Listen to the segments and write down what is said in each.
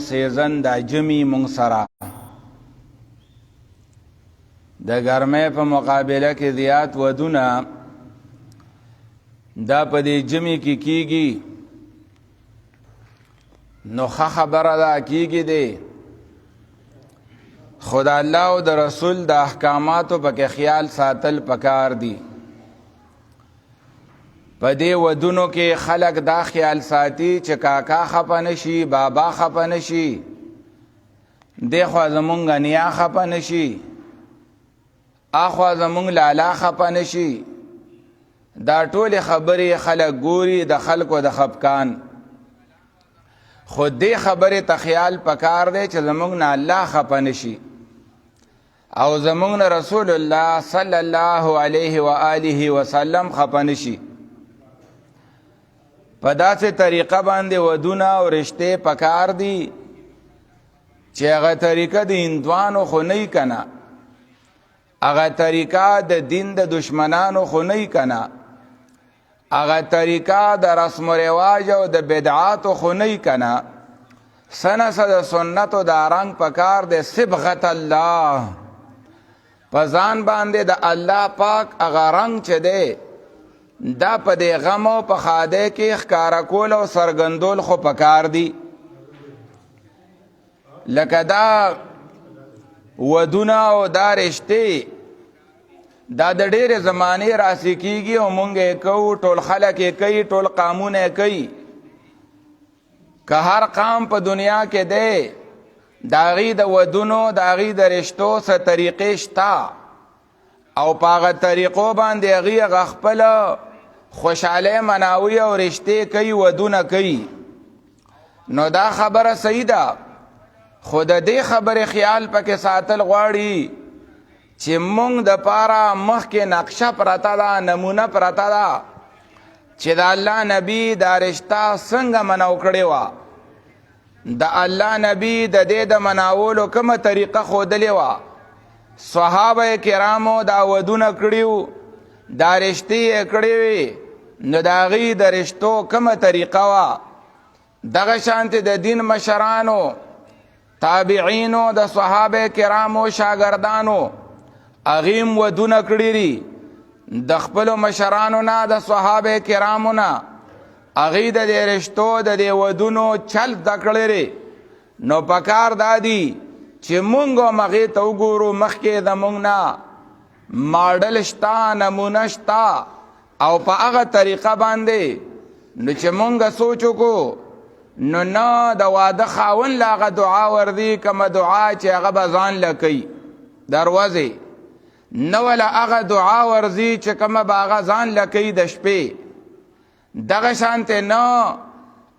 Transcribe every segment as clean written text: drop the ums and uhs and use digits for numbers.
سیزن دا جمی مونږ سره د ګرمۍ په مقابله کې زیات ودونه دا په دې جمی کې کیږي نو خبره ده کیږي دی خدا الله او د رسول د احکاماتو پکې خیال ساتل پکار دي په دې ودونو کې خلق دا خیال ساتي چې کاکا خپه نشي بابا خپه نشي دغه زمونږ نیا خپه نشي اخوا زمونږ لالا خپه نشي دا ټول خبرې خلق ګوري د خلکو د خپکان خود دې خبره ته خیال پکار دی چې زمونږ نه الله خپه نشي او زمونږ نه رسول الله صلی الله علیه و آله وسلم خپه نشي په داسې طریقه باندې ودونه او رشته پکار دي چې هغه طریقه د هندوانو خو نه کنا هغه طریقه د دین د دشمنانو خو نه کنا هغه طریقه د رسم و رواج او د بدعات خو نه کنا سنه سنت او د رنگ پکار د صبغت الله پزان باندې د الله پاک هغه رنگ چه دی دا په دې غم او په خاده کې ښکارا کول او سرګندول خو پکار دی لکه دا ودونه او دا رشته دا د ډېرې زمانې راسي کیږي او مونږ یې کوو ټول خلک یې کوي ټول قامونه یې کوي که هر قام په دنیا کې دی د هغې د ودونو د هغې د رشتو څه طریقې شته او په هغه طریقو باندې هغې هغه خپله خوشحالی مناوي او رشتې کوي ودونه کوي نو دا خبره صحیح ده خو د دې خبرې خیال پکې ساتل غواړي چې مونږ د پاره مخکې نقشه پرته ده نمونه پرته ده چې د الله نبی دا رشته څنګه مناو کړې وه د الله نبی د دې د مناولو کومه طریقه ښودلې وه صحابه کرامو دا ودونه کړي دا رشتې یې کړې وې نو د هغې د رشتو کومه طریقه وه دغه شانتې د دین مشرانو تابعینو د صحابه کرامو شاگردانو اغیم ودونه کړي دي د خپلو مشرانو نه د صحابه کرامو نه هغې د دې رشتو د دې ودونو چل زده کړی دی نو پکار دا دي چې مونږ هم هغې ته وګورو مخکې زمونږ نه ماډل شته نمونه شته او په هغه طریقه باندې نو چې مونږ سوچ وکړو نو نه د واده خاوند له هغه دعا ورځي کومه دعا چې هغه به ځان له کوي دروازې نه ولا هغه دعا ورځي چې کومه به هغه ځان له کوي د شپې دغه شانتې نه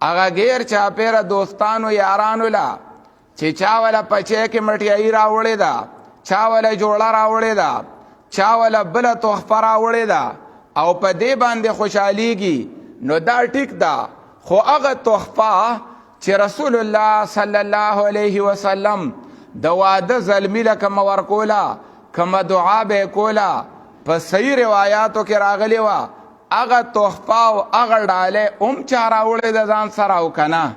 هغه غیر چاپېره دوستانو یارانو له چې چا وله پچې کې مټیایي راوړې ده چا وله جوړه راوړې ده چا وله بله تحفه راوړې ده او په دې باندې خوشحالیږي نو دا ټیک ده خو هغه تحفه چې رسول الله صلی الله علیه وسلم د واده زلمی له کومه ورکوله کومه دعا به یې کوله په صحیح روایاتو کې راغلی وه هغه تحفه او هغه ډالۍ هم چا راوړې د ځان سره او که نه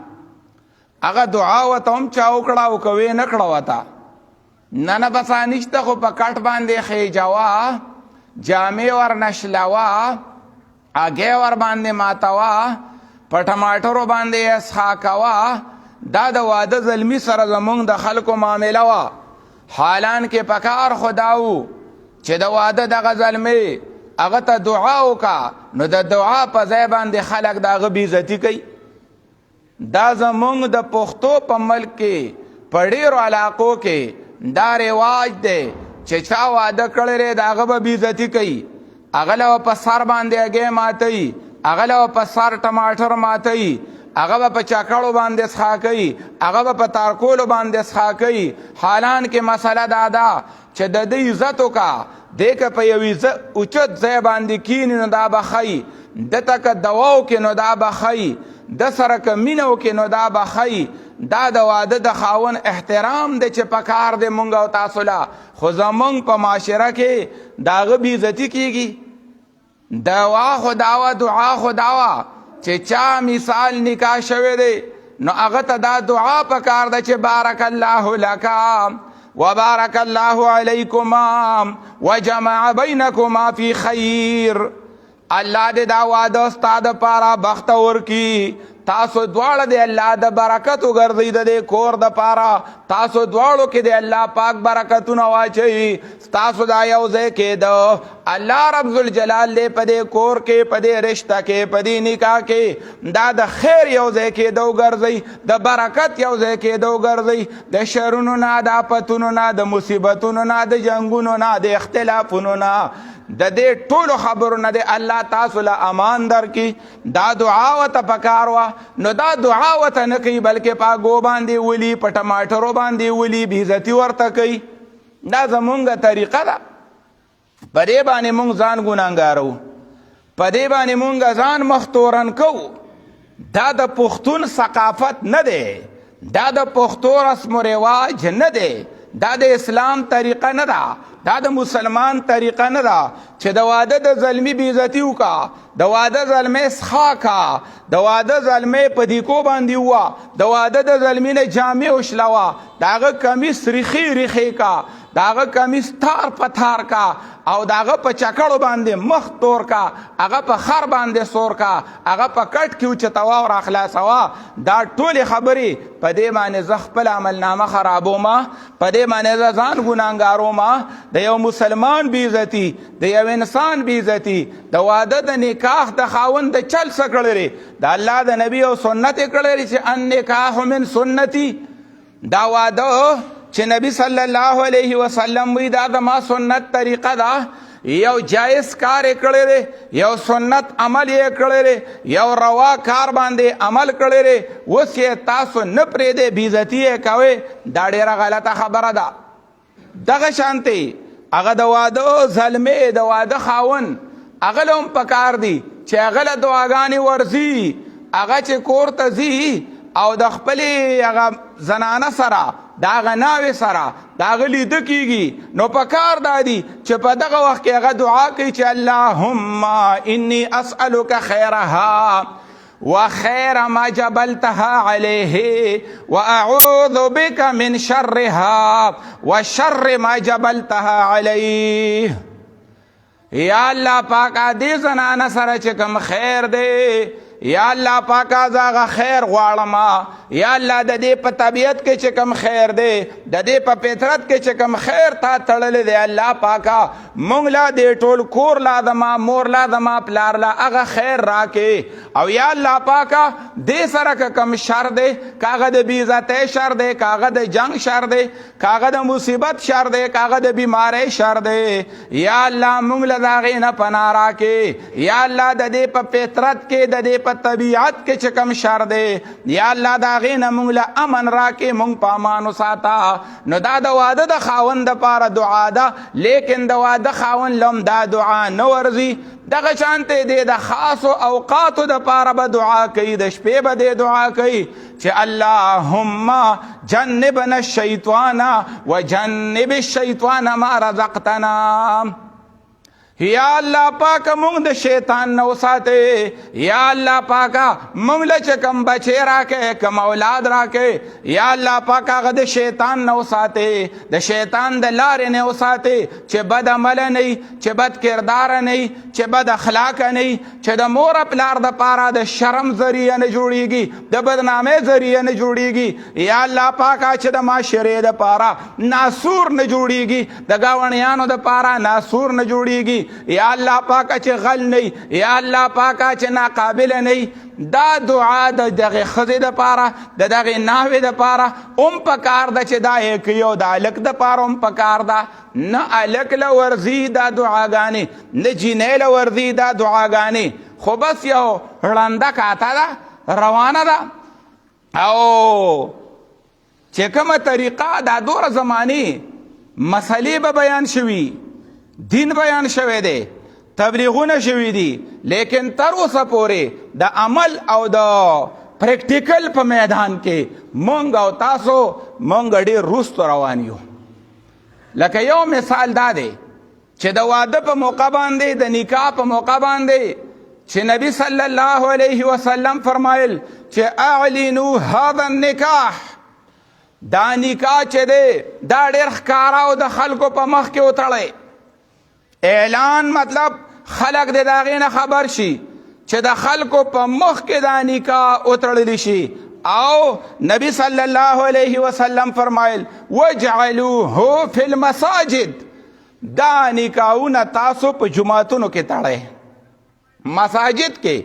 هغه دعا ورته هم چا وکړه او که ویې نه کړه ورته نه نه بس نشته خو په کټ باندې خیجوه جامې ور نشلوه هګۍ ور باندې ماتوه په ټماټرو باندې اسخا کوه دا د واده زلمی سره زمونږ د خلکو معامله وه حالان کې پکار خدا و چې د واده دغه زلمی هغه ته دعا وکړه نو د دعا په ځای باندې خلک د هغه بېعزتي کوي دا زمونږ د پښتو په ملک کې په ډېرو علاقو کې دا رواج دی چې چا واده کړی دی د هغه به بېعزتي کوي هغه له په سر باندې هګۍ ماتوي هغه له په سر ټماټر ماتوي هغه به په چکړو باندې څښا کوي هغه به په تارکولو باندې څښا کوي حالان کې مسله دا ده چې د دې عزت وکړه دی که په یو اوچت ځای باندې کیني نو دا به ښایي دته که دوا وکړي نو دا به ښایي د سره که مینه وکړي نو دا به ښایي دا د واده د خاون احترام دی چې پکار دی مونږ او تاسو له خو زمونږ په معاشره کې د هغه بېعزتي کېږي دعا خو دعا چې چا مثال نکاح شوی دی نو هغه ته دا دعا پکار ده چې بارک الله لک وبارک الله علیکما وجمع بینکما فی خیر. الله دې دا واده ستا دپاره بخته ورکي، تاسو دواړه د الله د برکت وګرځئ د دې کور دپاره، تاسو دواړو کې د الله پاک برکتونه واچوي، ستاسو دا یو ځای کېده. الله رب ذوالجلال دې په دې کور کې، په دې رشته کې، په دې نکاح کې دا د خیر یو ځای کېده وګرځئ، د برکت یو ځای کېده وګرځئ، د شرونو نه، د آفتونو نه، د مصیبتونو نه، د جنګونو نه، د اختلافونو نه، د دې ټولو خبرو نه د الله تاسو له امان درکړي. دا دعا ورته پکار وه. نو دا دعا ورته نه کوي بلکې په اګو باندې ولي، په ټماټرو باندې ولي، بېعزتي ورته کوي. دا زمونږ طریقه ده، په دې باندې مونږ ځان ګناهګاروو، په دې باندې مونږ ځان مختورن کوو. دا د پښتون ثقافت نه دی، دا د پښتو رسم و رواج نه دی، دا د اسلام طریقه نه ده، دا د مسلمان طریقه نه ده چې د واده د زلمي بېعزتي وکړه، د واده زلمی سخا کا، د واده زلمی په دیکو باندې ووه، د واده د زلمي نه جامې وشلوه، د هغه کمیس ریخي ریخي کا، د هغه کمیس تار په تار کا، او د هغه په چکړو باندې مخ تور کا، هغه په خر باندې سور کا، هغه په کټ کې اوچتوه او راخلاصوه. دا ټولې خبرې په دې باندې زه خپل عملنامه خرابومه، په دې باندې زه ځان ګناهګارومه. د یو مسلمان بېعزتي، د یو انسان بېعزتي، د واده د نکاح د خاوند د چل څه کړی، د الله د نبي او سنت یې کړی چې النکاح من سنتي. دا واده چې نبی صلی الله علیه وسلم وی دا زما سنت طریقه ده، یو جایز کار یې کړی دی، یو سنت عمل یې کړی دی، یو روا کار باندې عمل کړی دی، اوس یې تاسو نه پرېږدئ، بېعزتي یې کوئ. دا ډېره غلطه خبره ده. دغه شانتې هغه د واده زلمی، د واده خاوند، هغه له هم پکار دي چې هغه له دعاګانې ورځي، هغه چې کور ته ځي او د خپلې هغه زنانه سره، د هغه ناوې سره د هغه لیده کېږي، نو پکار دا دي چې په دغه وخت کې هغه دعا کوي چې اللهم انی اسألک خیرها وخیر ما جبلتها علیه واعوذ بک من شرها وشر ما جبلتها علیه. یا الله پاکه دې زنانه سره چې کوم خیر دی، یا الله پاکه زه هغه خیر غواړم، یا الله د دې په طبیعت کې چې کوم خیر دی، د دې په فطرت کې چې کوم خیر تا تړلی دی، الله پاکه موږ لا دې ټول کور لا زما مور لا زما پلار لا هغه خیر راکې. او یا الله پاکه دې سره که کوم شر دی، که هغه د بېعزتۍ شر دی، که هغه د جنګ شر دی، که هغه د مصیبت شر دی، که هغه د بیمارۍ شر دی، یا الله موږ له د هغې نه پناه راکې. یا الله د دې په فطرت کې، د دې په طبیعت کې چې کوم شر دی، یا الله د هغې نه موږ له امن راکې، موږ په امان وساته. نو دا د واده د خاوند دپاره دعا ده، لیکن د واده خاوند له هم دا دعا نه ورځي. دغه شانتې دی د خاصو اوقاتو دپاره به دعا کوي، د شپې به دی دعا کوي چې اللهم جنبنا الشیطان وجنب الشیطان ما رزقتنا. یا الله پاکه مونږ د شیطان نه وساتې، یا الله پاکه مونږ له چې کوم بچی راکې، کوم اولاد راکې، یا الله پاکه هغه د شیطان نه وساتې، د شیطان د لارې نه وساتې چې بد عمله نه وي، چې بد کرداره نه وي، چې بد اخلاقه نه وي، چې د مور پلار دپاره د شرم ذریعه نه جوړېږي، د بدنامۍ ذریعه نه جوړېږي. یا الله پاکه چې د معاشرې دپاره ناسور نه جوړېږي، د ګاونډیانو دپاره ناسور نه جوړېږي. یا الله پاکه چې غل نه، یا الله پاکه چې ناقابله نه. دا دعا د دغه ښځې دپاره، د دغې ناوې دپاره هم پکار ده چې دا یې کوي، او د هلک دپاره هم پکار ده. نه هلک له ورځي دا دعاګانې، نه جینۍ له ورځي دا دعاګانې، خو بس یو ړنده کاته ده، روانه ده. او چې کومه طریقه دا دوره زمانې مسلې به بیان شوي، دین بیان شوی دی، تبلیغونه شوي دي، لیکن تر اوسه پورې د عمل او د پریکټیکل په میدان کې مونږ او تاسو مونږ ډېر وروسته روان یو. لکه یو مثال دا دی چې د واده په موقع باندې، د نکاح په موقع باندې چې نبی صلی الله علیه وسلم فرمایل چې اعلنوا هذا النکاح، دا نکاح چې دی دا ډېر ښکاره او د خلکو په مخ کې وتړئ. اعلان مطلب خلک د هغې نه خبر شي چې د خلکو په مخ کې دا نکاح وتړلی شي. او نبی صلی الله علیه وسلم فرمایل وجعلوه فی المساجد، دا نکاحونه تاسو په جماعتونو کې تړئ. مساجد کې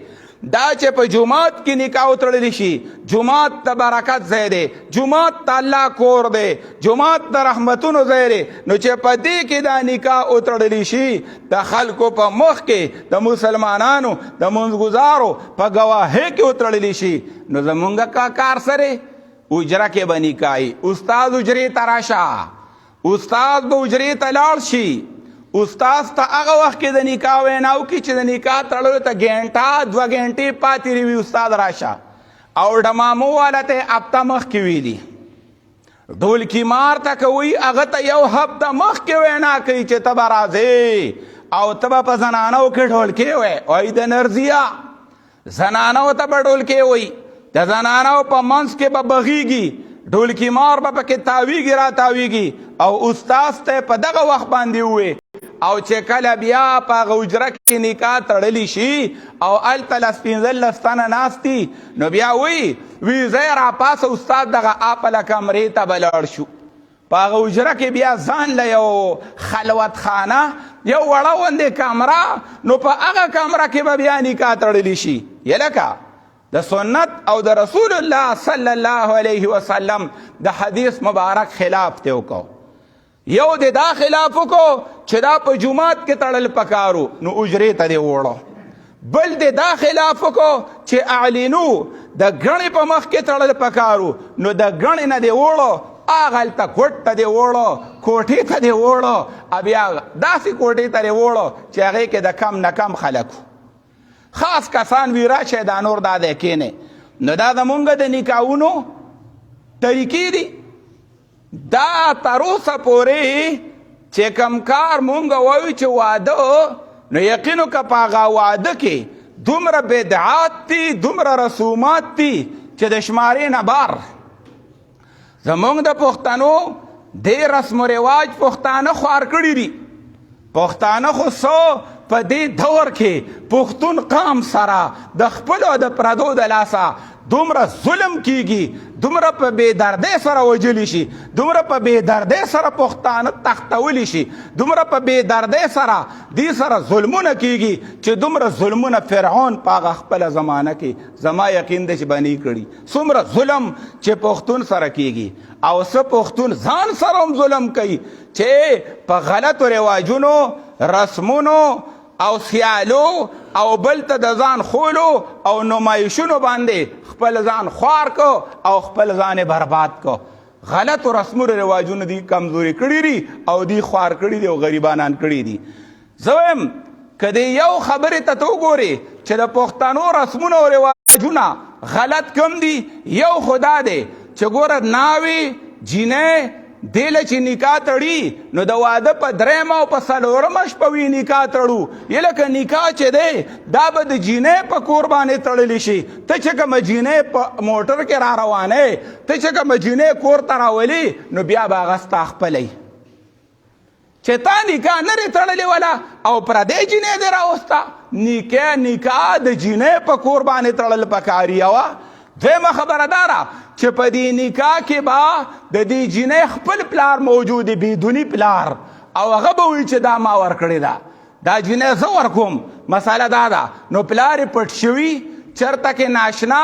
دا چې په جماعت کې نکاح وتړلی شي، جماعت د برکت ځای دی، جماعت د الله کور دی، جماعت د رحمتونو ځای دی. نو چې په دې کې دا نکاح وتړلی شي د خلکو په مخ کې د مسلمانانو د منځګزارو په ګواهۍ کې وتړلی شي، نو زمونږ کار سره اجره کې به نکاحي. استاد اجرې ته راشه، استاد به اجرې ته لاړ شي. استاد ته هغه وخت کې د نکاح ویناو کې چې د نکاح تړلو ته ګنټه 2 ګنټې پاتې وي، استاد راشه. او ډمامو والا ته هفته مخکې ویلي، ډولکي مار ته کوي هغه ته یو هفته مخکې وینا کوي چې ته به راځې او ته به په زنانو کې ډولکې وایې. وایي د نرزیه زنانو ته به ډولکې وایي، د زنانو په منځ کې به بغیږي، ډولکي مار به پکې تاویږي را تاویږي. او استاد ته په دغه وخت باندې ووایي. او چې کله بیا په هغه حجره کې نکاح تړلی شي او هلته 15 تنه ناست دي، نو بیا وایي ځای راپاسه استاد دغه اپله کمرې ته به لاړ شو. په هغه حجره کې بیا ځان له یو خلوت خانه، یو وړه غوندې کمره، نو په هغه کمره کې به بیا نکاح تړلی شي. یلکه د سنت او د رسول الله صلی الله علیه وسلم د حدیث مبارک خلاف ته وکړو. یو د دا خلاف وکړو چې دا په جماعت کې تړل پکارو، نو اجرې ته دې وړو. بل د دا خلاف وکړو چې اعلنو د ګڼې په مخ کې تړل پکارو، نو د ګڼې نه دې وړو هغه هلته کوټ ته دې وړو، کوټې ته دې وړو، بیا داسې کوټې ته دې وړو چې هغې کې د کم نه کم خلک خاص کسان وي، راشه دا نور دا دی کینې. نو دا زمونږ د نکاحونو طریقې دي. دا تر اوسه پورې چې کم کار مونږ وایو چې واده، نو یقینو که په هغه واده کې دومره بدعات دي، دومره رسومات دي چې د شمارې نه بار. زمونږ د پښتنو دې رسم و رواج پښتانه خوار کړي دي. پښتانه خو څو په دې دور کې پښتون قام سره د خپلو او د پردو د لاسه دومره ظلم کیږي، دومره په بې دردۍ سره وجلی شي، دومره په بې دردۍ سره پښتانه تختولی شي، دومره په بې دردۍ سره دې سره ظلمونه کیږي چې دومره ظلمونه فرعون په هغه خپله زمانه کې زما یقین دی چې به نه کړي. څومره ظلم چې پښتون سره کیږي، او څه پښتون ځان سره هم ظلم کوي چې په غلطو رواجونو، رسمونو او سیالو او بل ته د ځان خولو او نمایشونو باندې خپل ځان خوار کو او خپل ځان برباد کو. غلط و رسمونو رواجونو دی کمزوري کړي دي او دی خوار کړي دي او غریبانان کړي دي. زه وایم که د یو خبرې ته وګورې چې د پښتنو رسمونه او رواجونه غلط کم دي، یو خدا دی چې ګوره ناوې جینۍ دیله چې نکاح تړي، نو د واده په 3 او په 4 شپه وي نکاح تړو. یلکه نکاح چې دی دا به د جینۍ په کور باندې تړلی شي. ته چې کومه جینۍ په موټر کې را روانې، ته چې کومه جینۍ کور ته راولي، نو بیا به هغه ستا خپلی چې تا نکاح نه رې تړلې وله او پردی جینۍ دې راوسته. نکاح د جینۍ په کور باندې تړل پکاري. وه دویمه خبره داره چې په دې نکاح کې به د دې جینۍ خپل پلار موجود دی، بیدونی پلار، او هغه به وایي چې دا ما ورکړې ده، دا جینۍ زه ورکوم. مسله دا ده، نو پلار یې پټ شوي چېرته کې ناشنا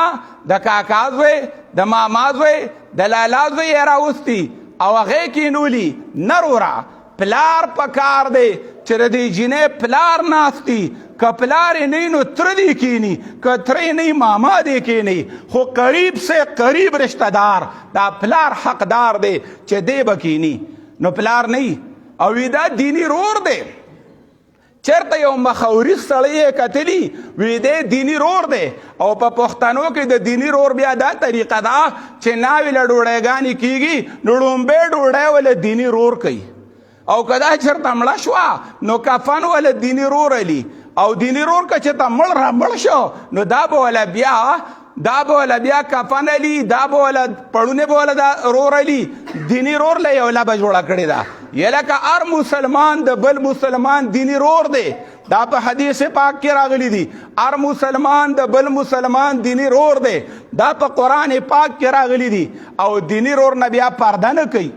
د کاکا زوی، د ماما زوی، د لالا زوی یې راوستي او هغې کېنولي. نه وروره، پلار په کار دی چې د دې جینۍ پلار ناستي. که پلار یې نه نو تره دې کینی، که تره یې نه ماما دې کینی، خو قریب سے قریب رشتہ دار دا پلار حقدار دی چې دی به کینی. نو پلار نه او دا دینی رور دی. چېرته یو مخوري سړی یې کتلي وی دی دینی رور دی. او په پښتنو کې د دینی رور بیا دا طریقه ده چې ناوې له ډوډۍ کېږي، نو ډومبۍ ډوډۍ ول دینی رور کوي. او که دا چېرته مړه شوه نو کفن ول دینی رور علي. او دینی رور که چې ته مړ را مړ شو نو دا به وله بیا کفن علی دا به وله پړونه به وله دا رور علی دینی رور له یو لبه جوړه کړې ده یا لکه هر مسلمان د بل مسلمان دینی رور دی دا په حدیث پاک کې راغلی دي هر مسلمان د بل مسلمان دینی رور دی دا په قرآن پاک کې راغلی دي او دینی رور نه بیا پرده نه کوي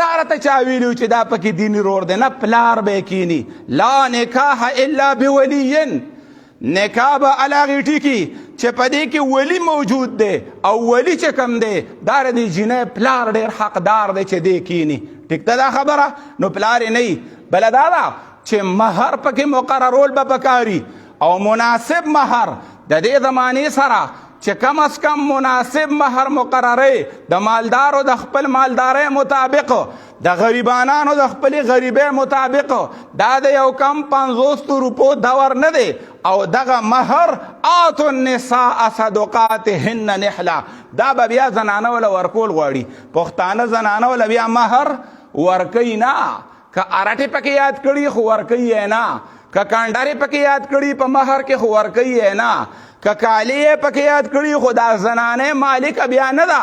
تاره ته چا ویلو چې دا پکې دینی رور دی نه پلار به کینی لا نکاح الا بولین نکاح به هغې ټیکي چې په دې کې ولی موجود دی او ولی چې کم دی دا د جینۍ پلار ډېر حقدار دی چې دی کینی ټیک ته دا خبره نو پلار یې نه بله دا ده چې مهر پکې مقررول به پکاري او مناسب مهر د دې زمانې سره چې کم از کم مناسب مهر مقرره د مالدارو د خپل مالدارۍ مطابق د غریبانانو د خپل غریبۍ مطابق دا د یو کم 50 روپو دور نه دی او دغه مهر آتو النساء صدقاتهن نحله دا به بیا زنانه وله ورکول غواړي پښتانه زنانه وله بیا مهر ورکوي نه که ارټې پکې یاد کړي خو ورکوي یې نه که کانډارې پکې یاد کړي په مهر کې خو ورکوي یې نه که کالي یې پکې یاد کړي خو دا زنانې مالک بیا نه ده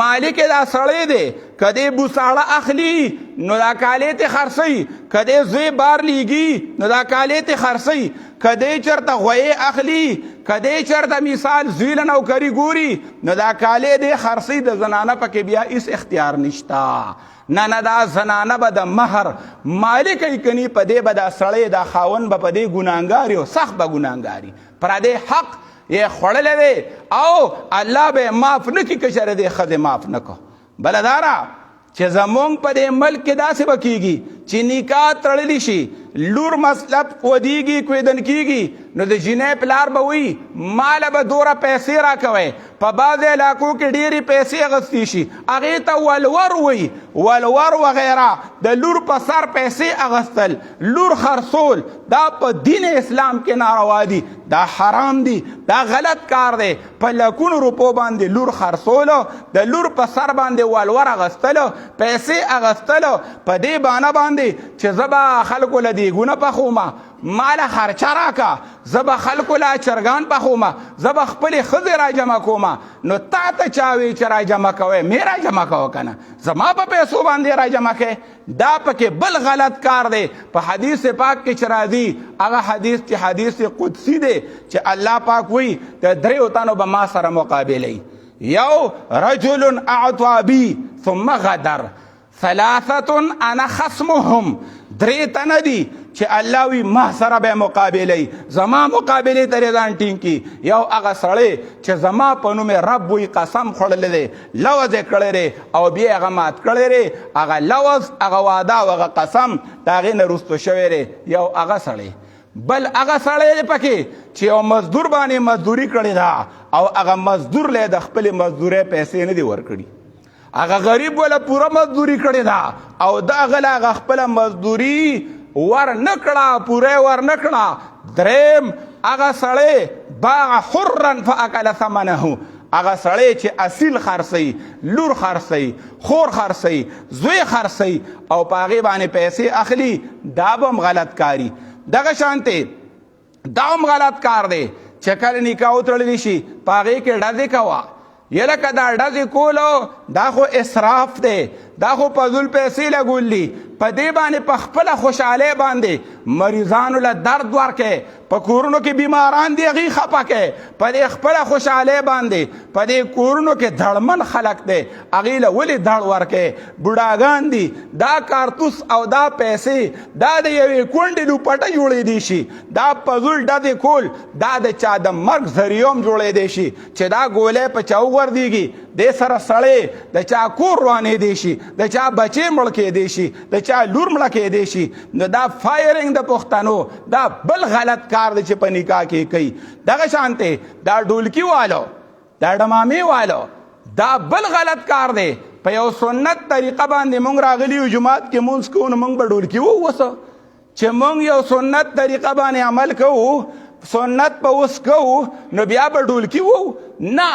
مالک دا سړی دی که دې بوساړه اخلي نو دا کالي ته خرڅوي که دې زوی بار لیږي نو دا کالي ته خرڅوي که دې چېرته غویې اخلي که دې چېرته مثال زوی له نوکري ګوري نو دا کالي دې خرڅوي د زنانه پکې بیا هېڅ اختیار نشته نه دا زنانه به د مهر مالک ای کني په دې به دا سړی دا خاوند به په دې ګناهګار او سخت به ګناهګاري پردې حق یې خوړلی دی او الله به یې معاف نه کړي که چېرې دې ښځې معاف نه کړو بله دا ده چې زمونږ په دې ملک کې داسې به کېږي چې نکاح تړلی شي لور مطلب ودیږي کویدن کېږي نو د جینۍ پلار به وایي ماله به دوره پیسې راکوئ په بعضې علاقو کې ډېرې پیسې اخیستې شي هغې ته ولور وایي ولور وغیره د لور په سر پیسې اخیستل لور خرڅول دا په دین اسلام کې ناروا دي دا حرام دي دا غلط کار دی په لکونو روپو باندې لور خرڅولو د لور په سر باندې ولور اخیستلو پیسې اخیستلو په دې بانه باندې چې زه به خلکو له دیګونه پخومه ماله خرچه راکه زه به خلکو له چرګان پخومه زه به خپلې ښځې راجمع کومه نو تا ته چا وی چې راجمع کوئ مې راجمع کوه که نه زما په پیسو باندې راجمع کوې دا پکې بل غلط کار دی په حدیث پاک کې چې راځي هغه حدیث چې حدیث قدسی دی چې الله پاک وایي د دریو تنو به ما سره مقابله یو رجل اعطا بی ثم غدر ثلاثه انا خصمهم درې تنه دي چې الله وی ما سره به مقابله زما مقابله ته ځان ټینګ کی یو هغه سړی چې زما په نوم رب وی قسم خوړلی دی لوز یې کړی دی او بیا هغه مات کړی دی هغه لوز هغه وعده او هغه قسم د هغې نه وروستو شوی دی یو هغه سړی بل هغه سړی دی پکې چې یو مزدور باندې مزدوري کړې ده او هغه مزدور له د خپلې مزدورۍ پیسې نه دي ورکړي هغه غریب ولا پوره مزدوري کړې ده او دغه له هغه خپله مزدوري ور نه کړه پوره ور نه کړه دریم هغه سړی باغ حرا فاکل ثمنه هغه سړی چې اصیل خرڅوي لور خرڅوي خور خرڅوي زوی خرڅوي او په هغې باندې پیسې اخلي دا به هم غلط کاري دغه شانتې دا هم غلط کار دی چې کله نکاح وتړلی شي په هغې کې ډزې کوه یا لکه دا ډزې کولو دا خو اسراف دی دا خو فضول پیسې لګول دي په دې باندې په خپله خوشحالۍ باندې مریضانو له درد ورکړئ په کورونو کې بیماران دي هغې خفه کړئ په دې خپله خوشحالۍ باندې په دې کورونو کې دړمن خلک دی هغې له ولې دړ ورکړئ بوډاګان دي دا کارتوس او دا پیسې دا د یوې کونډې لوپټه جوړېدی شي دا فضول ډزې کول دا د چا د مرګ ذریعه هم جوړېدی شي چې دا ګولی په چا وغورځېږي دې سره سړی د چا کور روانېدی شي د چا بچې مړ کېدی شي د چا لور مړه کېدی شي نو دا فایرنګ د پښتنو دا بل غلط کار دی چې په نکاح کې کوي دغه شانتې دا ډولکي والو دا ډمامې والو دا بل غلط کار دی په یو سنت طریقه باندې مونږ راغلي یو جومات کې مونځ کوو نو مونږ به ډولکي ووسو چې مونږ یو سنت طریقه باندې عمل کوو سنت په اوس کوو نو بیا به ډولکي وو نه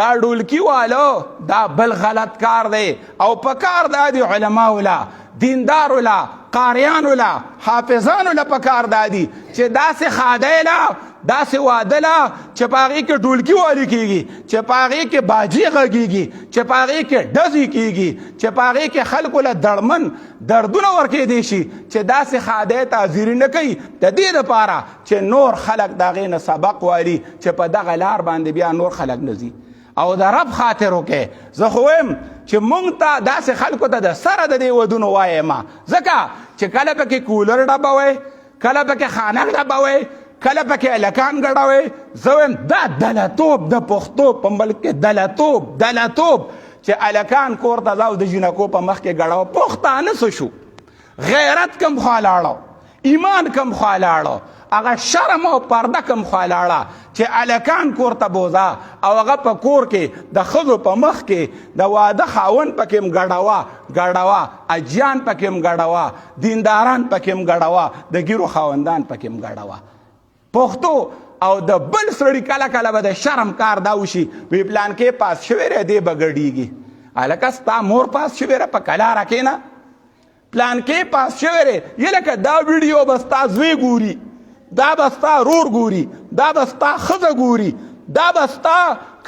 دا ډولکي والو دا بل غلط کار دی او په کار دا دی علماو لا دیندارو لا قاریانو لا حافظانو لا پکار دادي چې داسې خادی لا داسې واده لا چې په هغې کې ډولکي والي کېږي، چې په هغې کې باجي غږېږي، چې په هغې کې ډزې کېږي، چې په هغې کې خلکو له دړمن دردونه ورکېدی شي، چې داسې خادی ته حاضري نه کوي د دې دپاره چې نور خلک د هغې نه سبق والي، چې په دغه لار باندې بیا نور خلک نه ځي او د رب خاطر وکړئ. زه خو وایم چې موږ ته داسې خلکو ته د سره د دې ودونو وایم، ځکه چې کله پکې کولر ډبه وی، کله پکې خانک ډبه وی، کله پکې هلکان ګډوي. زه وایم دا دلتوب د پښتو په ملک کې دلتوب چې هلکان کور ته ځه او د جینکو په مخ کې ګډوه. پښتانه څه شو؟ غیرت کم خوا لاړو، ایمان کم خوا لاړو، هغه شرم او پرده کم خوا لاړه چې هلکان کور ته بوځه او هغه په کور کې د ښځو په مخ کې د واده خاوند پکې م ګډوه، اجیان پکې م ګډوه، دینداران پکې م ګډوه، د ګیرو خاوندان پکې م ګډوه. پښتو او د بل سړي کله کله به د شرم کار دا وشي، وی پلان کې پاس شوی دی دی به ګډېږي. هلکه ستا مور پاس شوی ره په کلاره کښېنه، پلان کې پاس شوی دی یې لکه دا ویډیو به ستا زوی ګوري، دا به ستا رور ګوري، دا به ستا ښځه ګوري، دا به ستا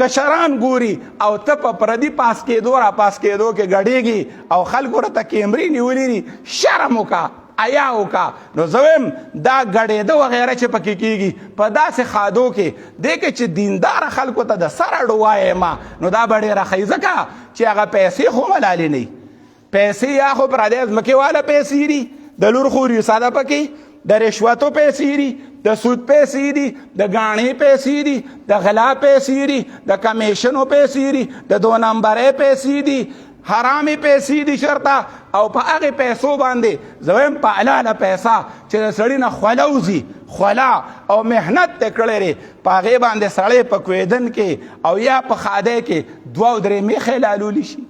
کشران ګوري او ته په پردي پاس کېدو را پاس کېدو کې ګډېږي او خلکو راته کیمرې نیولي دي. شرم وکړه، حیا وکړه. نو زه وایم دا ګډېده وغیره چې پکې کېږي په داسې خادو کې دې کې چې دینداره خلکو ته د سره ډوایم نو دا به ډېره ښه وي، ځکه چې هغه پیسې خو ملالې نه وي. پیسې یا خو پردی ځمکې والا پیسې دي، د لور خوري ساده پکې، د رشوتو پیسې دي، د سود پیسې دي، د ګاڼې پیسې دي، د غلا پیسې دي، د کمیشنو پیسې دي، د دو نمبرې پیسې دي، حرامې پیسې دي شرطه. او په هغې پیسو باندې زه وایم په حلاله پیسه چې د سړي نه خوله وځي، خوله او محنت ته کړی دی، په هغې باندې سړی په کویدن کې او یا په خادی کې 2 او 3 میخې لالولی شي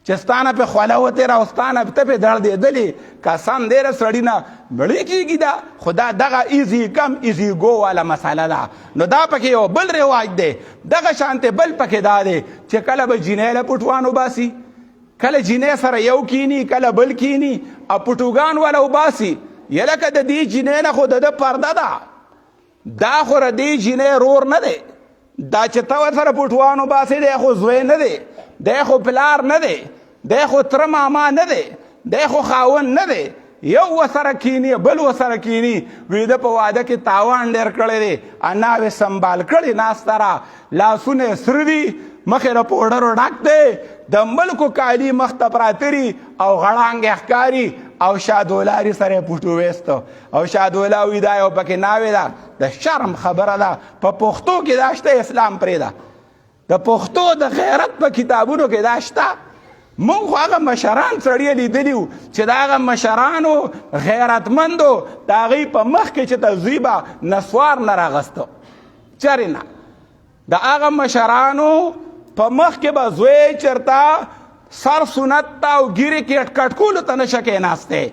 چې ستانه په خوله وتېره او ستانه ته پې دړدېدلې قسم ډېره سړي نه مړې کېږي. دا خو دا دغه ایزي کم ایزي ګو والا مسله ده. نو دا پکې یو بل رواج دی، دغه شانتې بل پکې دا دی چې کله به جینۍ له پټوان وباسي، کله جینۍ سره یو کینی کله بل کینی او پټوګان والا وباسي. یلکه د دې جینۍ نه خو د ده پرده ده، دا خو د دې جینۍ رور نه دی، دا چې ته ورسره پټوان وباسې دی خو زوی نه دی، دی خو پلار نه دی، دی خو تره ماما نه دی، دی خو خاوند نه دی. یو وسره کینی بل وسره کینی، ویده په واده کې تاوان ډېر کړی دی، اناوې سنبال کړي ناسته را، لاسونه یې سره دي، مخې له پوډرو ډک دی، د ملکو کالي مخ ته پراته دي او غړانګې ښکاري او شادولاري سره یې پوټو ویسته او شادولا وي دا یو پکې ناوې ده. د شرم خبره ده، په پښتو کې دا شته، اسلام پرېږده. د پښتو د غیرت په کتابونو کې دا شته. موږ خو هغه مشران سړي لیدلي وو چې د هغه مشرانو غیرتمندو د هغوی په مخ کې چې تزوی به نسوار نه راغسته، چرې نه د هغه مشرانو په مخ کې به زوی چېرته سر سنت ته او ګیرې کې اټکټکولو ته نشه کېناستی.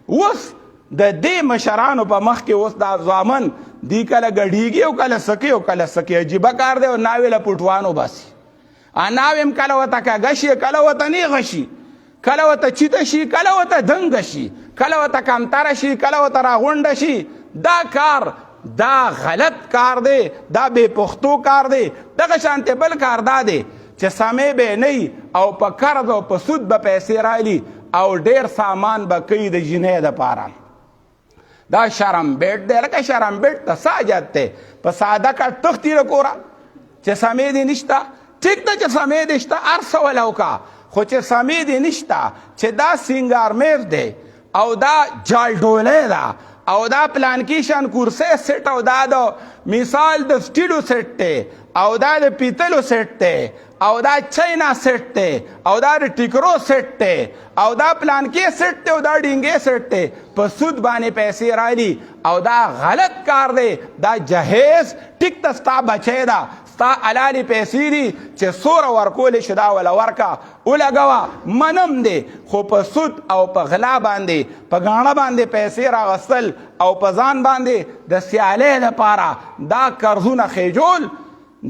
اوس د دې مشرانو په مخ کې اوس دا ځوامن دی کله ګډېږي او کله سکي او کله سکي. عجیبه کار دی او ناوې له پټوان وباسي. ناوې هم کله ورته کږه شي، کله ورته نیغه شي، کله ورته چیته شي، کله ورته دنګه شي، کله ورته کمتره شي، کله ورته راغونډه شي. دا کار دا غلط کار دی، دا بې پښتو کار دی. دغه شانتې بل کار دا دی چې سمې به نه او په قرض او په سود به پیسې رالي او ډېر سامان به کوي د جینۍ دپاره. دا شرم بیټ دی، لکه شرم بیټ ته څه حاجت دی؟ په ساده کټ تښتي له کوره چې سمې دې نشته. ټیک ده چې سمې دې شته، هر څه وله وکړه، خو چې سمې دې نشته، چې دا سینګار میز دی او دا جالډولی ده او دا پلانکیشن کورسۍ سیټ او دا د مثال د سټیډو سیټ دی او دا د پیتلو سیټ دی او دا چاینا سیټ دی او دا د ټیکرو سیټ دی او دا پلانکی سیټ دی او دا ډینګې سیټ دی. په سود باندې پیسې رالي او دا غلط کار دی. دا جهیز ټیک ته ستا بچی ده، ستا حلالې پیسې دي چې څوره ورکولی شي دا وله ورکه ولګوه، منم دی. خو په سود او په غلا باندې په ګاڼه باندې پیسې راغستل او په ځان باندې د سیالۍ لپاره دا قرضونه خېجول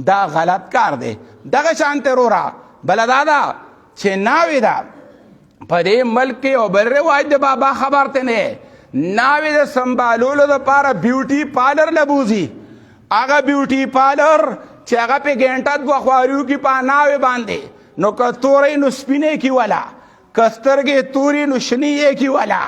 دا غلط کار دی. دغه شانتې وروره بله دا ده چې ناوې ده په دې ملک کې یو بل رواج د بابا خبر ته نه ناوې د سنبالولو دپاره بیوټي پارلر له بوځي. هغه بیوټي پارلر چې هغه په ګنټه دوه خواري وکړي په ناوې باندې، نو که تورې نو سپینې کي ولا، که سترګې تورې نو شنې یې کي ولا،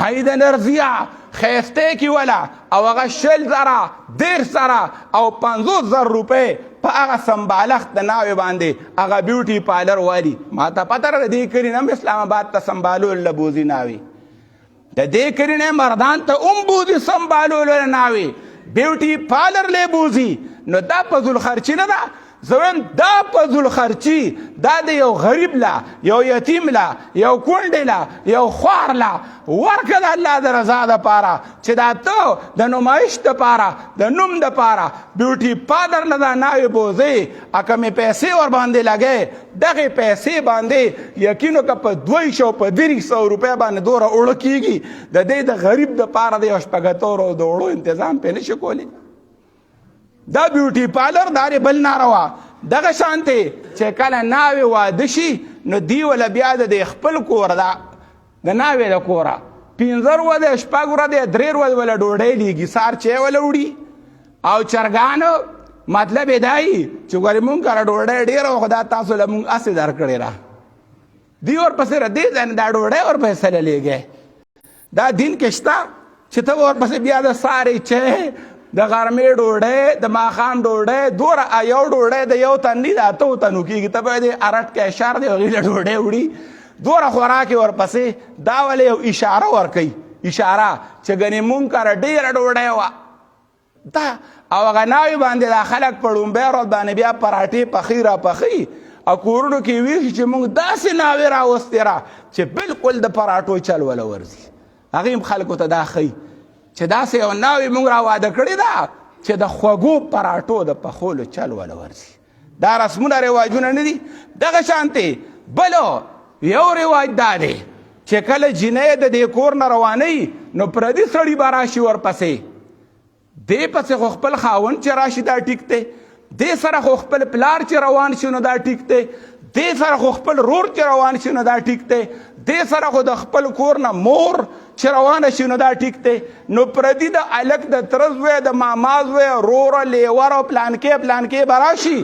هی د نرزیا ښایسته کي ولا، او هغه 20 زره 10 زره او 50 زره روپۍ په هغه سنبالښت د ناوې باندې هغه بیوټي پارلر والي. ما ته پته ده دې کلي نه اسلام آباد ته سنبالول له بوځي ناوې، د دې کلي نه مردان ته هم بوځي سنبالولو له ناوې، بیوټي پارلر له بوځي. نو دا په ذوالخرچي نه ده، زه وایم دا په ذوالخرچي دا د یو غریب لا، یو یتیم لا، یو کونډې لا، یو خوار لا ورکړه د الله د رضا دپاره چې دا ته د نمایش دپاره د نوم دپاره بیوټي پارلر نه دا ناوې بوځې، که مې پیسې ورباندې لګې دغې پیسې باندې یقین وکړه په 200 په 300 روپۍ باندې دوره اوړه کېږي، د دې د غریب دپاره د یو شپږتورو د اوړو انتظام پې نشي کولی. دا بیوټي پارلر دا بل ناروا. دغه شانتې چې کله ناوې واده شي نو دی وله بیا د خپل کور ده د ناوې د کوره 15 ورځې 6 ورځې 3 ورځې وله ډوډۍ لیږي، سار چای وله وړي او چرګانو. مطلب یې دا وي چې ګورې مونږ کره ډوډۍ ډېره وه خو دا تاسو له مونږ هسې درکړې را، دوی ورپسې را دې ځای نه دا ډوډۍ ورپسې له لیږی. دا دین کې شته چې ته ورپسې بیا د سارې چای د غرمې ډوډۍ د ماښام ډوډۍ دوره یو ډوډۍ د یو تن نه د 8 تنو کېږي، ته به د ارټ کې اشار دی هغې له ډوډۍ وړي دوره خوراک یې ورپسې. دا ولې یو اشاره ورکوي، اشاره چې ګنې مونږ کره ډېره ډوډۍ وه دا، او هغه ناوې باندې دا خلک په لومبۍ ورځ باندې بیا پراټې پخي را پخي او کورونو کې ویښي چې مونږ داسې ناوې راوستې را چې بالکل د پراټو چل وله ورځي. هغې هم خلکو ته دا ښیي چې داسې یو ناوې مونږ را واده کړې ده چې د خوږو پراټو د پخولو چل وله ورځي. دا رسمونه رواجونه نه دي. دغه شانتې بلو یو رواج دا دی چې کله جینۍ د دې کور نه روانوي نو پردي سړي به راشي ورپسې، دې پسې خو خپل خاوند چې راشي دا ټیک دی، دې سره خو خپل پلار چې روان شي نو دا ټیک دی، دې سره خو خپل رور چې روان شي نو دا ټیک دی، دې سره خو د خپل کور نه مور چې روانه شي نو دا ټیک دی. نو پردي د الک د تره زوی د ماما زوی روره لیور او پلانکې به راشي،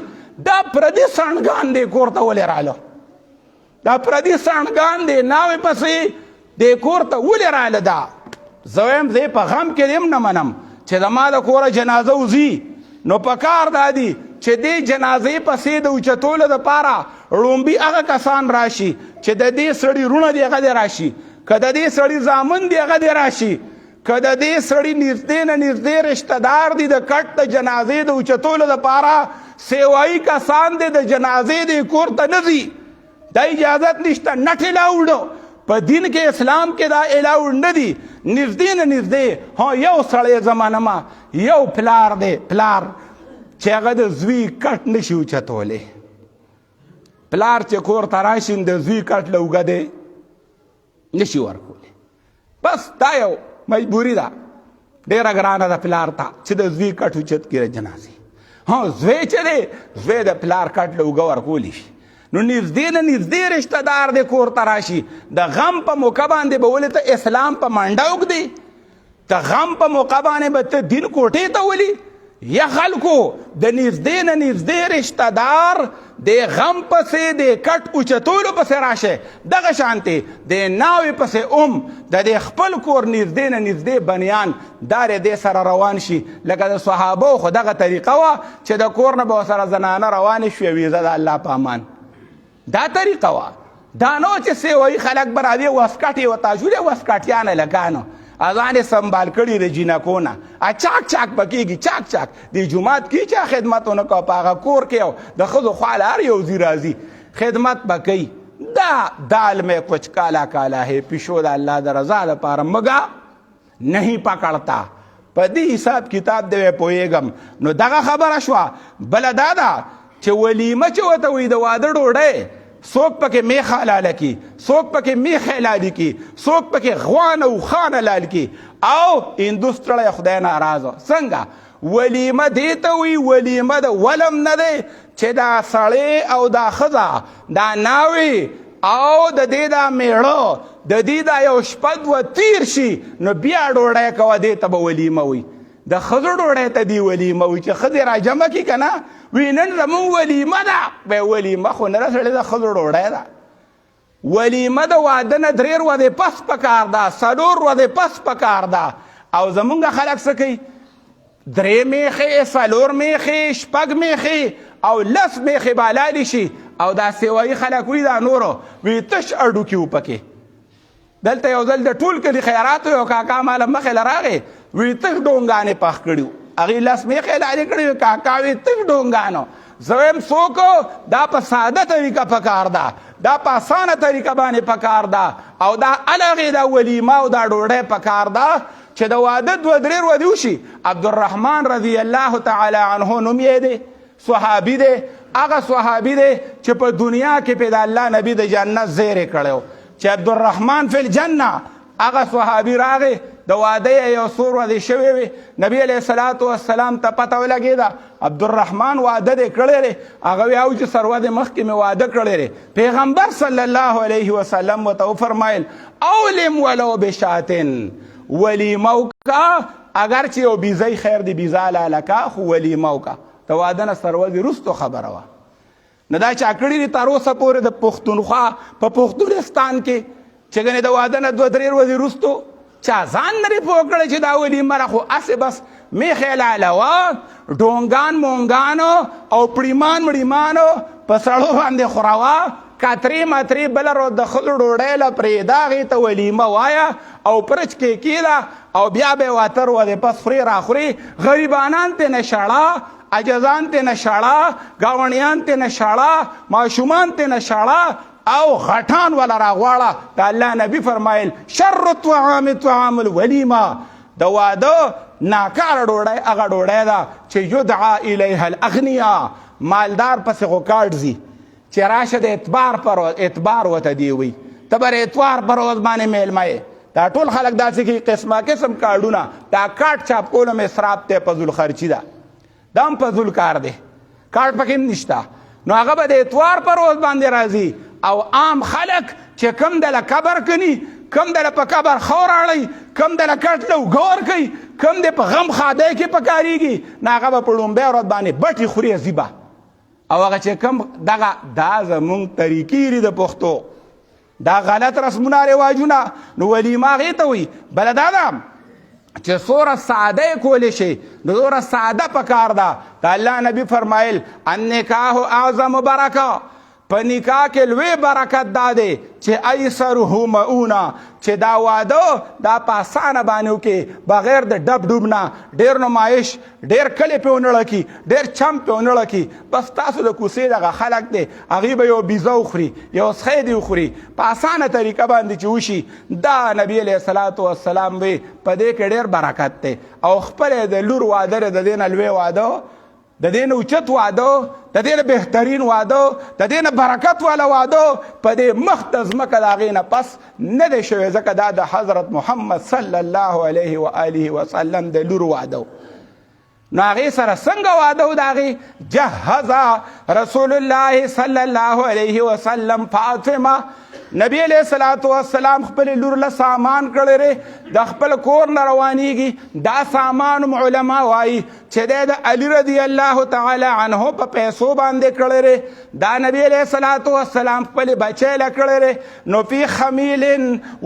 دا پردي سڼګان دی کور ته ولې راله، دا پردي سڼګان دی ناوې پسې دې کور ته ولې راله. دا زه وایم زه په غم کې دې هم نه منم چې زما د کوره جنازه وځي، نو په کار دا دي چې دې جنازې پسې د اوچتولو دپاره ړومبي هغه کسان راشي چې د دې سړي رونه دی هغه دې راشي، که د دې سړي زامن دی هغه دې راشي، که د دې سړي نږدې نه نږدې رشته دار دي د کټ د جنازې د اوچتولو دپاره سیوایي کسان دی د جنازې دې کور ته نه ځي، دا اجازت نشته. نټ الاوډ په دین کې اسلام کې دا الاوډ نه دي. نږدې نه نږدې ها یو سړی زمانه ما یو پلار دی پلار چې هغه د زوی کټ نشي اوچتولی، پلار چې کور ته راشي د زوی کټ له اوږه دی نشي ورکولی. بس دا یو مجبوري ده ډېره ګرانه ده پلار ته چې د زوی کټ اوچت کړي جنازې. ها زوی چې دی زوی د پلار کټ له اوږه ورکولی شي. نو نږدې نه نږدې رشته دار دی کور ته راشي، د غم په موقع باندې به ولې ته اسلام په منډه وږدې، د غم په موقع باندې به ته دین کوټې ته ولي. یا خلکو د نږدې نه نږدې رشته دار د غم پسې د کټ اوچتولو پسې راشه، دغه شانتې د ناوې پسې د دې خپل کور نږدې نه نږدې بنیان دار دې سره روان شي. لکه د صحابو خو دغه طریقه وه چې د کور نه به ورسره زنانه روانې شوې ویزه د الله په امان، دا طریقه وه. دا نو چې سیوایي خلک به راځي واسکټ یې ورته جوړې واسکټیانه لکانو ځان یې سنبال کړي د جینکو نه چاک چاک به کېږي، چاک چاک د جومات کې چا خدمت ونه کوه په هغه کور کې د ښځو خواله هر یو ځي راځي خدمت به کوي. دا دال میں کچھ کالا کالا ہے پیشو د الله د رضا لپاره مګه نہیں پکړتا، په دې حساب کتاب دی پوهېږم. نو دغه خبره شوه. بله دا ده چې ولیمه چې ورته وایي د واده ډوډۍ څوک پکې میخ حلاله کی، څوک پکې میخ حلالي کی، څوک پکې غوان او خان حلال کی او هندوس تړی خدای ناراضه. څنګه ولیمه دې ته وایي ولیمه د ولم نه دی چې دا سړی او دا ښځه دا ناوې او د دې دا میړه د دې دا یو شپه دوه تیر شي نو بیا ډوډۍ کوه دې ته به ولیمه وي د ښځو ډوډۍ ته دې ولیمه وي چې ښځې راجمع کړي که نه وي نن زمونږ ولیمه ده به ولیمه خو نه ده سړی د ښځو ډوډۍ ده ولیمه د واده نه 3 ورځې پس پکار ده 4 ورځې پس پکار ده او زمونږ خلک څه کوي 3 میخې 4 میخې 6 میخې او 10 میخې بالالی شي او دا سیوایي خلک وي دا نورو وي تش اډوکي و پکې دلته یو ځل د ټول کلي خیراتو یو کاکا ماله مخې له راغې وي تش ډونګانې پخ کړي هغې 10 میخې لالې کړي کاکا وي تش ډونګانو زه وایم څوک دا په ساده طریقه پکار ده دا په اسانه طریقه باندې پکار ده او دا الغې دا ولیمه او دا ډوډۍ پکار ده چې د واده 2-3 ورځې وشي عبدالرحمن رضی الله تعالی عنه نوم یې دی صحابي دی هغه صحابي دی چې په دنیا کې په د الله نبي د جنت زیری کړی چې عبدالرحمن فی الجنه هغه صحابي راغی د واده یو څو ورځې شوې وې نبي علیه الصلاة والسلام ته پته ولګېده عبدالرحمن واده دی کړی دی هغه وی او چې سرودې مخکې مې واده کړی دی پیغمبر صلی الله علیه وسلم ورته وفرمایل اولم ولو بشاتن ولیمه وکړه اگر چې یو بیزی خیر دی بیزه حلاله که خو ولیمه وکړه د واده نه سرودې وروستو خبره وه نه دا چا کړي دي تر اوسه پورې د پښتونخوا په پښتونستان کې چې ګنې د واده نه 2-3 ورځې وروستو چا ځان نه دی پوه کړی چې دا ولیمه ده خو هسې بس میخې حلاله وه ډونګان مونګانو او پړیمان مړیمانو په سړو باندې خوروه کاترې ماترې بله ورځ د ښځو ډوډۍ له پرېږده هغې ته ولیمه وایه او پرچ کې کېده او بیا به یې 8 ورځې پس خورې راخورې غریبانان ترې نه شړه عجزان ترې نه شړه ګاونډیان ترې نه شړه ماشومان ترې نه شړه او غټان ولا راغواړه د الله نبی فرمایل شر الطعام طعام الولیمه د واده ناکاره ډوډۍ هغه ډوډۍ ده چې یدعا الیها الاغنیا مالدار پسې خو کاټ ځي چې راشه د اعتبار ورته دی وي ته بر اتوار پر ورځ باندې میلمه یې دا ټول خلک داسې کوي قسمه قسم کارډونه دا کاټ چاپ کول هم اسراف دی فضول خرچي ده دا هم فضول کار دی کاټ پکې هم نشته نو هغه به د اتوار پر ورځ باندې راځي او عام خلک چې کم دله قبر کني کم دله په قبر خور اړی کم دله کټ له اوږه ورکوي کم دی په غم خادی کې پکارېږي نو هغه به په لومبۍ ورځ باندې بټې خوري ځي به او هغه چې کم دغه دا زمونږ طریقې دي د پښتو دا غلط رسمونه رواجونه نو ولیمه هغې ته وایي بله دا ده چې څومره ساده یې کولی شي نو دومره ساده پکار ده د الله نبي فرمایل النکاح اعظم برکه په نکاح کې لوی برکت دا دی چې ایسره مؤونه چې دا واده دا په اسانه باندې وکړي بغیر د ډب ډوب نه ډېر نمایش ډېر کلي پې ونه لکي ډېر چم پې ونه لکي بس تاسو د کوڅې دغه خلک دی هغې به یو بیزه وخوري یو سخی دې وخوري په اسانه طریقه باندې چې وشي دا نبي علیه الصلاة والسلام وی په دې کې ډېر برکت دی او خپل د لور واده د دې نه لوی واده د دې نه اوچت واده د دې نه بهترین واده د دې نه برکت والا واده په دې مخ د ځمکه د هغې نه پس نه دی شوی ځکه دا د حضرت محمد صلی الله علیه و آله وسلم د لور واده نو هغې سره څنګه واده و د هغې جهزه رسول الله صلی الله علیه وسلم فاطمه نبی علیہ الصلوۃ والسلام خپل لور له سامان کړی د خپل کور نه روانېږي دا سامان علما وایي چې د علی رضی الله تعالی عنه په پیسو باندې کړی دا نبی علیہ الصلوۃ والسلام خپل بچی له کړی نو فی خمیل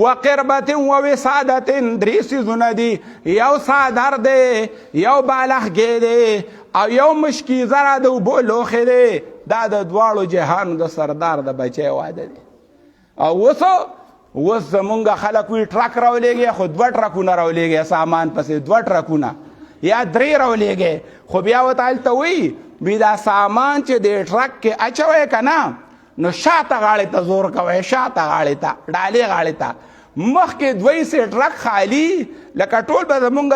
وقربة ووسادة 3 څیزونه دي یو څادر دی یو بالښتګی دی او یو مشکي زره د اوبو لوښی دی دا د دواړو جهانو د سردار د بچی واده دی او اوس زمونږ خلک وي ټرک راولېږي خو 2 ټرکونه راولېږي سامان پسې 2 ټرکونه یا 3 راولېږي خو بیا ورته هلته وایي دا سامان چې د ټرک کې اچوئ که نه نو شاته غاړې ته زور کوئ شاته غاړې ته ډالۍ غاړې ته مخکې 2 سې ټرک خالي لکه ټول به زمونږ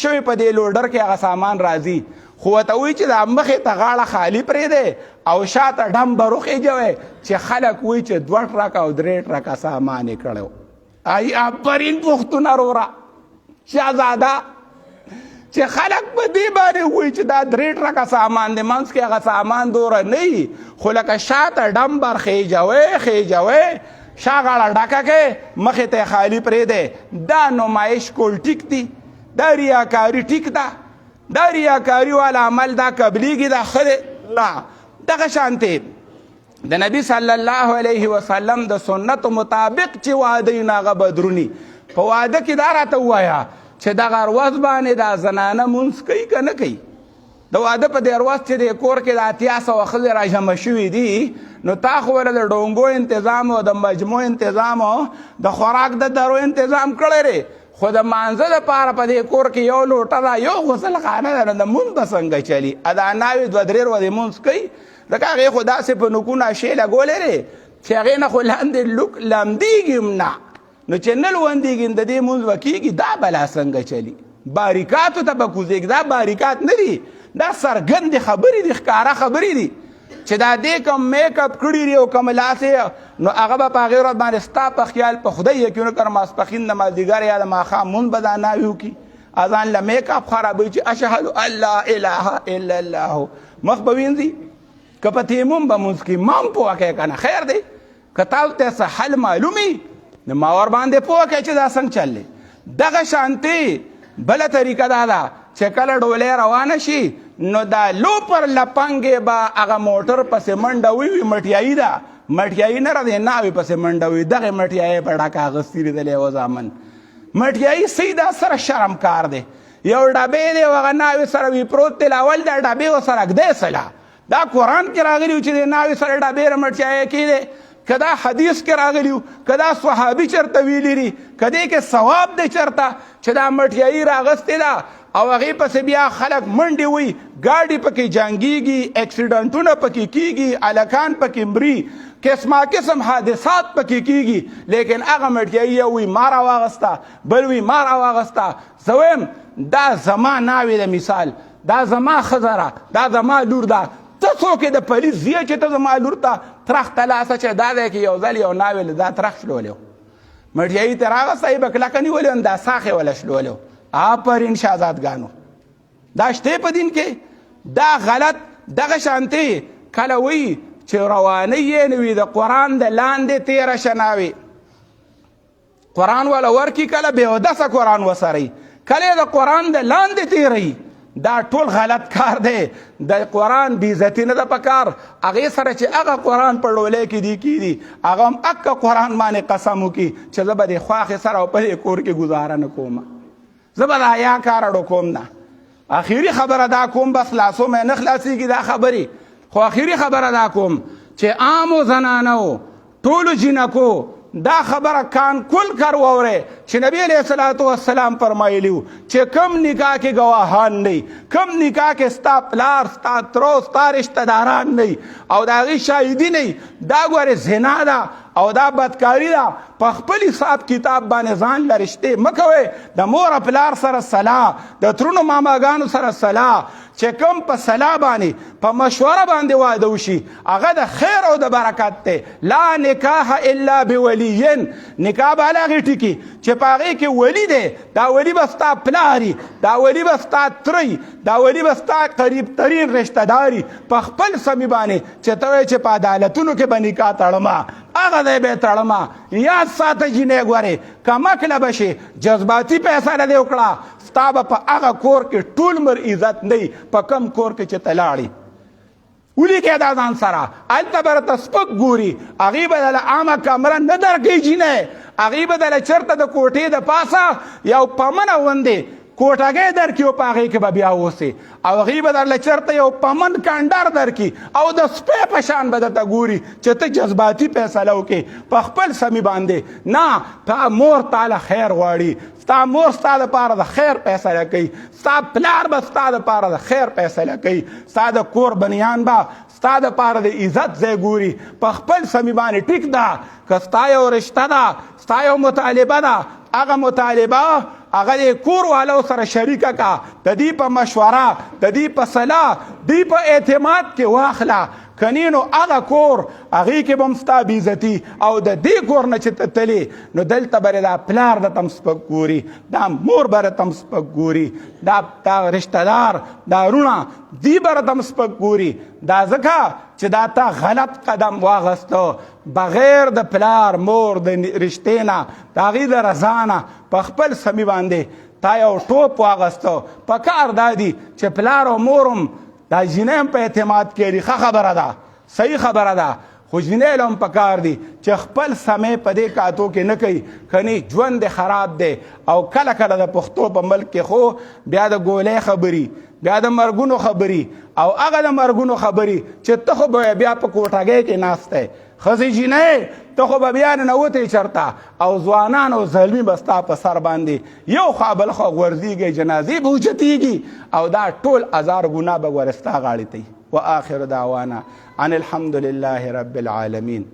شوي په دې لوډر کې هغه سامان راځي خو ورته وایي چې دا مخې ته غاړه خالي پرېږدی او شاته ډم به روخېجوئ چې خلک وایي چې 2 ټرکه او 3 ټرکه سامان یې کړی ای آفرین پښتونه وروره شهزاده چې خلک په دې باندې وایي چې دا 3 ټرکه سامان دی، منځ کې هغه سامان دوره نه وي، خو لکه شاته ډمبر خیجوئ شا غاړه ډکه کې مخې ته خالی پرېږدی. دا نمایش کول ټیک دی؟ دا ریاکاري ټیک ده؟ دا ریاکاري والا عمل دا قبلیږي؟ دا ښه دی؟ نه. دغه شانتې د نبي صلی الله علیه وسلم د سنتو مطابق چې واده یي نو هغه بدروني. په واده کې دا راته ووایه چې دغه ورځ باندې دا زنانه مونځ کوي که نه کوي؟ د واده په دې ورځ چې د کور کې د 800 ښځې راجمع شوي دي، نو تا خو ورله د ډونګو انتظام او د مجموع انتظام او د خوراک د درو انتظام کړی دی، خو د مانځه دپاره په دې کور کې یو لوټه ده، یو غسلخانه ده، نو د مونځ به څنګه چلي؟ دا ناوې 2-3 ورځې مونځ کوي. ځکه هغې خو داسې په نوکونه شی لګولی دی چې هغې نه خو لاندې لمدېږي هم نه، نو چې نه لوندېږي د دې مونځ به کېږي، دا بلا څنګه چلي؟ باریکاتو ته به کوزېږي. دا باریکات نه دي، دا څرګندې خبرې دي، ښکاره خبرې دي چې دا دې کوم میک اپ کړي دي او کوم لاسې، نو هغه به په هغې ورځ باندې ستا په خیال په خدای یقین وکړه ماسپښین د مازدیګر یا د ماښام مونځ به دا ناوې وکړي، اذان له میک اپ خرابوي چې اشهد ان لا اله الا الله، مخ به وینځي که په تیمم به مونځ کړي، ما هم پوه کړې که نه خیر دی. که تاسو ته څه حل معلومي نو ما ورباندې پوه کړئ چې دا څنګه چل دی. دغه شانتې بله طریقه دا ده چې کله ډولۍ روانه شي نو دا لوپر لپنګې به هغه موټر پسې منډه وي، مټیایي ده، مټیایي نه را دی ناوې پسې منډه وي، دغې مټیایي په ډاکه اغستې لیدلی و زامن. مټیایي صحیح دا سره شرم کار دی. یو ډبې دی او هغه ناوې سره وي پروت دی، اول دا ډبې ورسره ږدی سله. دا قرآن کې راغلي چې د ناوې سره ډبې مټیایي کېدی، که دا حدیث کې راغلی که دا صحابي چېرته ویلي دي، که دې کې ثواب دی چېرته چې دا مټیایي راغستې ده او هغې پسې بیا خلک منډې وي، ګاډي پکې جنګېږي، اکسیډنټونه پکې کېږي، هلکان پکې مري، قسمه قسم حادثات پکې کېږي، لیکن هغه مټیایي یو وي ما راواغسته، بل وي ما راواغسته. زه وایم دا زما ناوې ده، مثال دا زما ښځه ده، دا زما لور ده، ته څوک یې د پلیس ځیه چې ته زما لور ته ترخ ته لاسه چې دا دی کې یو ځل یو ناوې له دا ترخ شلولی و، مټیایي ته راغسته یې به کلکه نیولې وم، دا ساښې وله شلولی و. آفرین شهزادګانو، دا شته په دین کې؟ دا غلط. دغه شانتې کله وایي چې روانۍ یې نه وي د قرآن د لاندې تېره شه ناوې، قرآن والا ورکي، کله بېودسه قرآن وسرئ، کله یې د قرآن د لاندې تېروي. دا ټول غلط کار دی. د قرآن بېعزتي نه ده پکار. هغې سره چې هغه قرآن په ډولۍ کې دی کېدي، هغه هم هکه قرآن باندې قسم وکړي چې زه به د خواښې سره او په دې کور کې ګزاره نه کوم، زه به د حیا کار اړو کوم نه. اخري خبره دا کوم، بس لاسو مې نه خلاصېږي دا خبرې، خو اخري خبره دا کوم چې عامو زنانو ټولو جینکو دا خبره کان کل کر ووره چې نبی علیہ الصلوۃ والسلام فرمایلی و چې کم نکاح کې گواهان نه، کم نکاح کې ستا پلار، ستا ترو، ستا رشتہ داران نه او د هغې شاهدي نه، دا ګورې زنا ده او دا بدکاري ده. په خپل حساب کتاب باندې ځان له رشتې مه کوئ. د مور پلار سره صلاح، د ترونو ماماګانو سره صلاح، چې کوم په صلاح باندې په مشوره باندې واده وشي هغه د خیر او د برکت دی. لا نکاح الا بولین، نکاح به هغې ټکي چې په هغې کې ولی دی، دا ولی به ستا پلاري، دا ولی به ستا ترۍ، دا ولی به ستا قریب ترین رشته داري په خپل سمي باندې چې ته وایې چې په عدالتونو کې به نکاح تړمه، هغه دی به یې تړمه. یاد ساته جینۍ ګورې کمکله به شي، جذباتي فیصله دې وکړه، ستا به په هغه کور کې ټول عمر عزت نه وي په کم کور کې چې ته لاړې. ولیکئ دا ځان سره، هلته به راته سپک ګوري، هغې به دله عامه کمره نه درکوي جینۍ، هغې به دله چېرته د کوټې د پاسه یو پمنه غوندې کوټګۍ درکړي او په هغې کې به بیا اوسې، او هغې به درله چېرته یو پمن کانډر درکړي او د سپی په شان به درته ګوري چې ته جذباتي فیصله وکړې په خپل سمي باندې. نه، تا مور تاله خیر غواړي، ستا مور ستا دپاره د خیر فیصله کوي، ستا پلار به ستا دپاره د خیر فیصله کوي، ستا د کور بنیان به ستا دپاره د عزت ځای ګوري په خپل سمي باندې. ټیک ده که ستا یو رشته ده، ستا یو مطالبه ده، هغه مطالبه هغه د کور والو سره شریکه کا، د دې په مشوره، د دې په صلاح، دې په اعتماد کې واخله. کنی نو هغه کور هغې کې به هم ستا بېعزتي او د دې کور نه چې ته تلې نو دلته به دا پلار درته هم سپک ګوري، دا مور به درته هم سپک ګوري، دا رشته دار دا رونه دی به درته هم سپک ګوري. دا ځکه چې دا تا غلط قدم واغسته بغیر د پلار مور د رشتې نه د هغې د رضا نه په خپل سمي باندې تا یو ټوپ واغسته. په کار دا دي چې پلار او مور هم دا جینۍ هم په اعتماد کړي، ښه خبره ده، صحیح خبره ده، خو جینۍ له هم په کار دي چې خپل سمې په دې کاتو کې نه کوي، کنی ژوند خراب دی. او کله کله د پښتو په ملک کې خو بیا د ګولۍ خبري، بیا د مرګونو خبري او هغه د مرګونو خبري چې ته خو به بیا په کوټګۍ کې ناست دی، ښځې جینۍ ته خو به بیا ننوتې چېرته او ځوانان او زلمي به ستا په سر باندې یو خوا بل خوا غورځېږي، جنازې به اوچتېږي او دا ټول هزار ګناه به ورستا غاړې ته وي. وآخر دعوانا ان الحمد لله رب العالمين.